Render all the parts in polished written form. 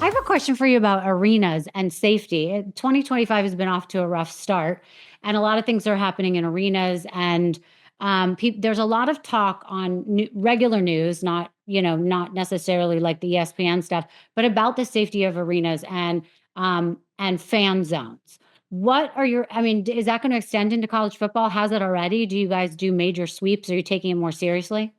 I have a question for you about arenas and safety. 2025 has been off to a rough start, and a lot of things are happening in arenas. And there's a lot of talk on regular news, not necessarily like the ESPN stuff, but about the safety of arenas and fan zones. What are your? I mean, is that going to extend into college football? Has it already? Do you guys do major sweeps? Are you taking it more seriously?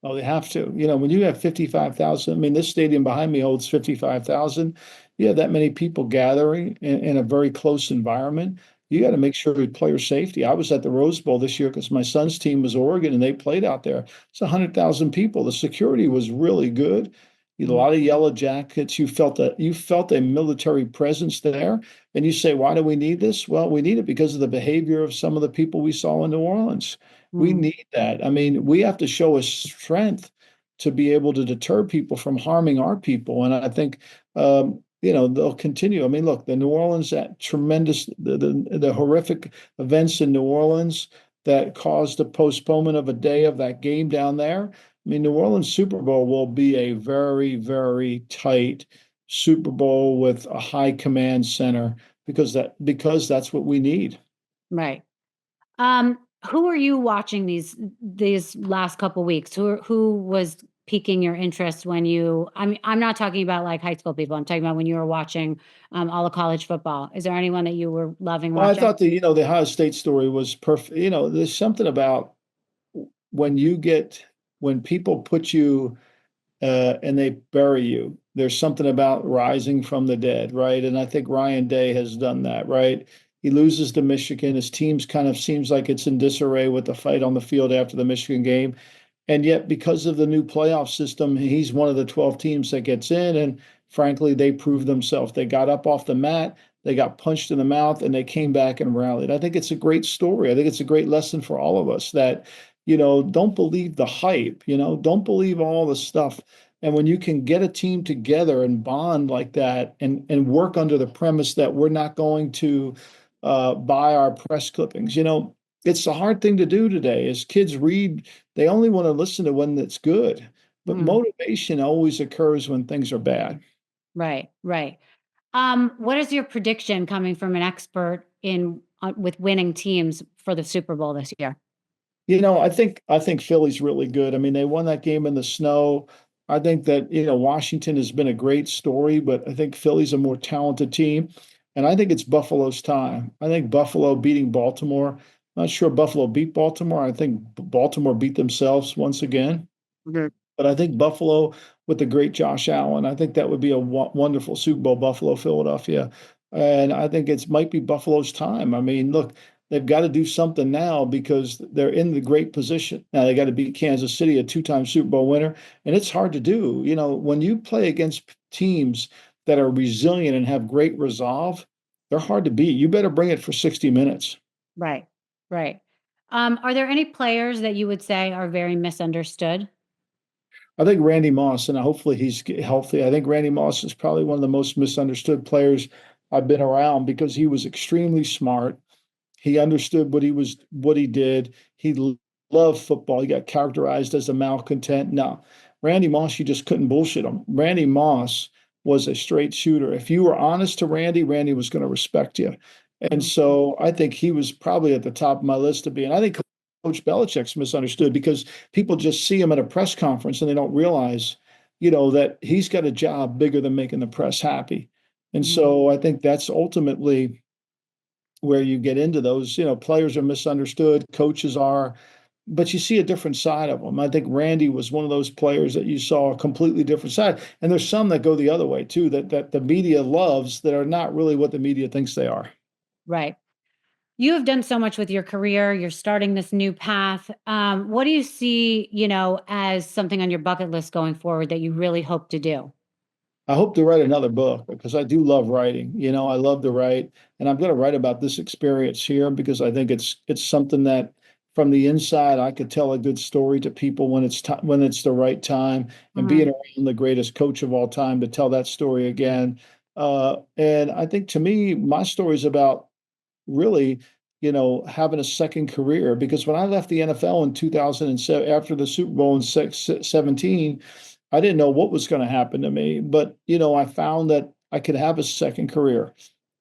Oh, they have to. When you have 55,000, I mean, this stadium behind me holds 55,000. You have that many people gathering in a very close environment. You got to make sure with player safety. I was at the Rose Bowl this year because my son's team was Oregon and they played out there. It's 100,000 people. The security was really good. You had a lot of yellow jackets. You felt a military presence there. And you say, why do we need this? Well, we need it because of the behavior of some of the people we saw in New Orleans. We Mm, need that. I mean, we have to show a strength to be able to deter people from harming our people. And I think, they'll continue. I mean, look, the New Orleans, that tremendous, the horrific events in New Orleans that caused a postponement of a day of that game down there. I mean, New Orleans Super Bowl will be a very, very tight Super Bowl with a high command center because that's what we need. right. Um, who are you watching these last couple weeks? Who was piquing your interest when you? I mean, I'm not talking about like high school people. I'm talking about when you were watching all of college football. Is there anyone that you were loving Well, I watching? thought the Ohio State story was perfect. There's something about when you get when people put you and they bury you. There's something about rising from the dead, right? And I think Ryan Day has done that, right? He loses to Michigan. His team's kind of seems like it's in disarray with the fight on the field after the Michigan game. And yet, because of the new playoff system, he's one of the 12 teams that gets in. And frankly, they proved themselves. They got up off the mat, they got punched in the mouth, and they came back and rallied. I think it's a great story. I think it's a great lesson for all of us that, don't believe the hype, don't believe all the stuff. And when you can get a team together and bond like that and work under the premise that we're not going to buy our press clippings, it's a hard thing to do today. As kids read, they only want to listen to one that's good. But Mm, motivation always occurs when things are bad. right, right. What is your prediction coming from an expert in with winning teams for the Super Bowl this year? I think Philly's really good. I mean, they won that game in the snow. I think that, Washington has been a great story, but I think Philly's a more talented team. And I think it's Buffalo's time. I think Buffalo beating Baltimore. Not sure Buffalo beat Baltimore. I think Baltimore beat themselves once again. Mhm. But I think Buffalo with the great Josh Allen, I think that would be a wonderful Super Bowl, Buffalo, Philadelphia. And I think it might be Buffalo's time. I mean, look, they've got to do something now because they're in the great position. Now they got to beat Kansas City, a two-time Super Bowl winner, and it's hard to do. When you play against teams that are resilient and have great resolve, they're hard to beat. You better bring it for 60 minutes. Right, right. Are there any players that you would say are very misunderstood? I think Randy Moss, and hopefully he's healthy. I think Randy Moss is probably one of the most misunderstood players I've been around because he was extremely smart. He understood what he did. Loved football. He got characterized as a malcontent. No, Randy Moss, you just couldn't bullshit him. Randy Moss was a straight shooter. If you were honest to Randy, Randy was going to respect you. And Mhm. so I think he was probably at the top of my list to be. And I think Coach Belichick's misunderstood because people just see him at a press conference and they don't realize, that he's got a job bigger than making the press happy. And Mhm. so I think that's ultimately where you get into those, players are misunderstood, coaches are, but you see a different side of them. I think Randy was one of those players that you saw a completely different side. And there's some that go the other way too, that the media loves that are not really what the media thinks they are. Right. You have done so much with your career. You're starting this new path. What do you see, as something on your bucket list going forward that you really hope to do? I hope to write another book because I do love writing. I love to write, and I'm going to write about this experience here because I think it's something that from the inside I could tell a good story to people when it's the right time, and being Mhm. around the greatest coach of all time to tell that story again. And I think to me, my story is about really, having a second career because when I left the NFL in 2007 after the Super Bowl in 17, I didn't know what was going to happen to me, but I found that I could have a second career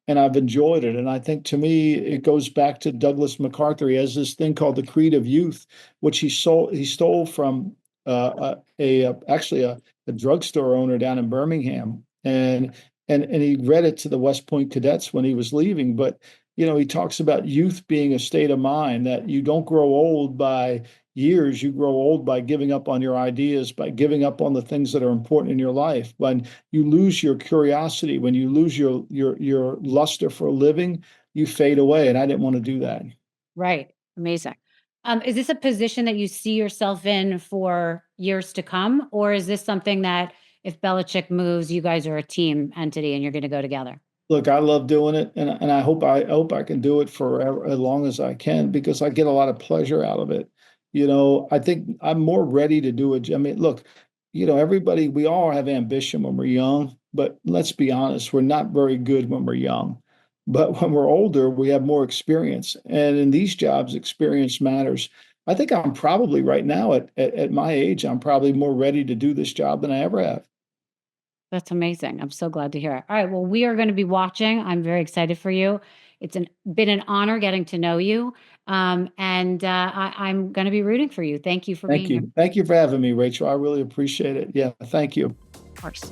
and I've enjoyed it. And I think to me, it goes back to Douglas MacArthur. He has this thing called the Creed of Youth, which he stole from actually a drugstore owner down in Birmingham, and he read it to the West Point cadets when he was leaving. But he talks about youth being a state of mind that you don't grow old by years. You grow old by giving up on your ideas, by giving up on the things that are important in your life. When you lose your curiosity, when you lose your luster for a living, you fade away. And I didn't want to do that. Right. Amazing. Is this a position that you see yourself in for years to come, or is this something that if Belichick moves, you guys are a team entity and you're going to go together? Look, I love doing it, and I hope I can do it forever, as long as I can, because I get a lot of pleasure out of it. I think I'm more ready to do it. I mean, look, everybody, we all have ambition when we're young, but let's be honest, we're not very good when we're young. But when we're older, we have more experience, and in these jobs, experience matters. I think I'm probably right now at my age, I'm probably more ready to do this job than I ever have. That's amazing. I'm so glad to hear it. All right. Well, we are going to be watching. I'm very excited for you. Been an honor getting to know you. I'm going to be rooting for you. Thank you for Thank being here. you. Thank you for having me, Rachel. I really appreciate it. Yeah, thank you. Of course.